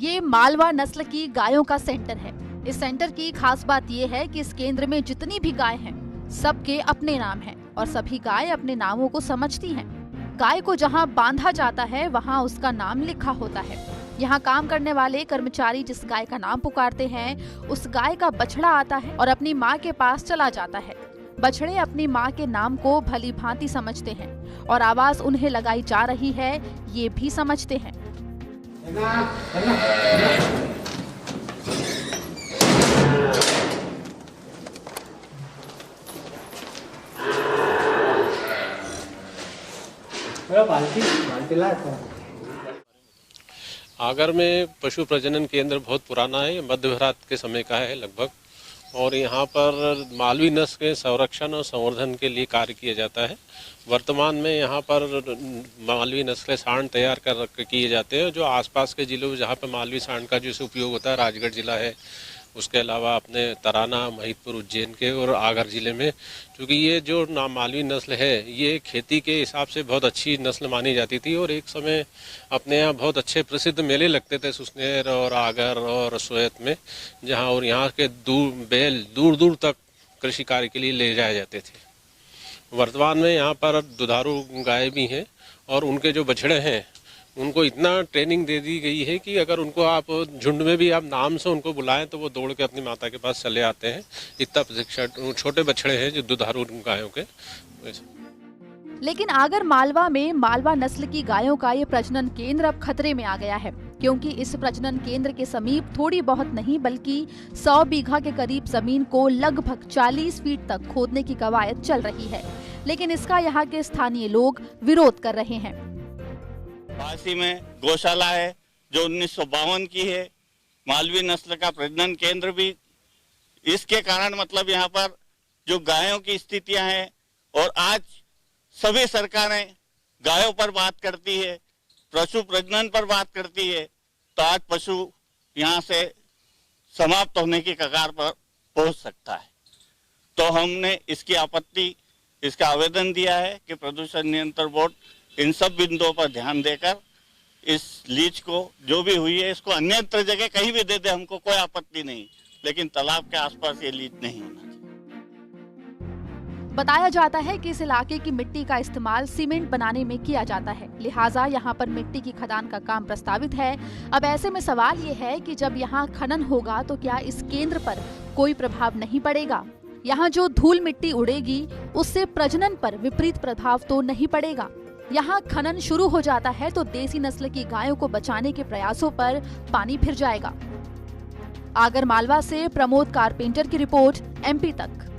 ये मालवा नस्ल की गायों का सेंटर है। इस सेंटर की खास बात ये है कि इस केंद्र में जितनी भी गाय हैं, सबके अपने नाम हैं और सभी गाय अपने नामों को समझती हैं। गाय को जहां बांधा जाता है वहां उसका नाम लिखा होता है। यहाँ काम करने वाले कर्मचारी जिस गाय का नाम पुकारते हैं, उस गाय का बछड़ा आता है और अपनी माँ के पास चला जाता है। बछड़े अपनी माँ के नाम को भली भांति समझते हैं और आवाज उन्हें लगाई जा रही है ये भी समझते हैं। आगर में पशु प्रजनन केंद्र बहुत पुराना है, मध्य भारत के समय का है लगभग, और यहाँ पर मालवी नस्ल के संरक्षण और संवर्धन के लिए कार्य किया जाता है। वर्तमान में यहाँ पर मालवी नस्ल के सांड तैयार कर किए जाते हैं, जो आसपास के जिलों जहाँ पर मालवी सांड का जैसे उपयोग होता है, राजगढ़ जिला है, उसके अलावा अपने तराना, महिदपुर, उज्जैन के और आगर जिले में, क्योंकि ये जो मालवी नस्ल है ये खेती के हिसाब से बहुत अच्छी नस्ल मानी जाती थी और एक समय अपने यहाँ बहुत अच्छे प्रसिद्ध मेले लगते थे सुसनेर और आगर और सोयत में, जहाँ और यहाँ के बैल दूर दूर तक कृषि कार्य के लिए ले जाए जाते थे। वर्तमान में यहाँ पर दुधारू गाय भी हैं और उनके जो बछड़े हैं उनको इतना ट्रेनिंग दे दी गई है कि अगर उनको आप झुंड में भी आप नाम से उनको बुलाएं तो वो दौड़ के अपनी माता के पास चले आते हैं। इतना प्रशिक्षण छोटे बछड़े हैं जो दुधारू गायों के। लेकिन आगर मालवा में मालवा नस्ल की गायों का ये प्रजनन केंद्र अब खतरे में आ गया है, क्योंकि इस प्रजनन केंद्र के समीप थोड़ी बहुत नहीं बल्कि 100 बीघा के करीब जमीन को लगभग 40 फीट तक खोदने की कवायद चल रही है, लेकिन इसका यहाँ के स्थानीय लोग विरोध कर रहे हैं। पासी में गौशाला है जो 1952 की है, मालवी नस्ल का प्रजनन केंद्र भी। इसके कारण मतलब यहाँ पर जो गायों की स्थितियां हैं, और आज सभी सरकारें गायों पर बात करती है, पशु प्रजनन पर बात करती है, तो आज पशु यहाँ से समाप्त होने की कगार पर पहुंच सकता है। तो हमने इसकी आपत्ति, इसका आवेदन दिया है कि प्रदूषण नियंत्रण बोर्ड इन सब बिंदुओं पर ध्यान देकर इस लीज को जो भी हुई है इसको अन्यत्र जगह कहीं भी दे दे, हमको कोई आपत्ति नहीं, लेकिन तालाब के आसपास ये लीज नहीं होना चाहिए। बताया जाता है कि इस इलाके की मिट्टी का इस्तेमाल सीमेंट बनाने में किया जाता है, लिहाजा यहाँ पर मिट्टी की खदान का काम प्रस्तावित है। अब ऐसे में सवाल ये है कि जब यहाँ खनन होगा तो क्या इस केंद्र पर कोई प्रभाव नहीं पड़ेगा? यहाँ जो धूल मिट्टी उड़ेगी उससे प्रजनन पर विपरीत प्रभाव तो नहीं पड़ेगा? यहाँ खनन शुरू हो जाता है तो देसी नस्ल की गायों को बचाने के प्रयासों पर पानी फिर जाएगा। आगर मालवा से प्रमोद कारपेंटर की रिपोर्ट, MP तक।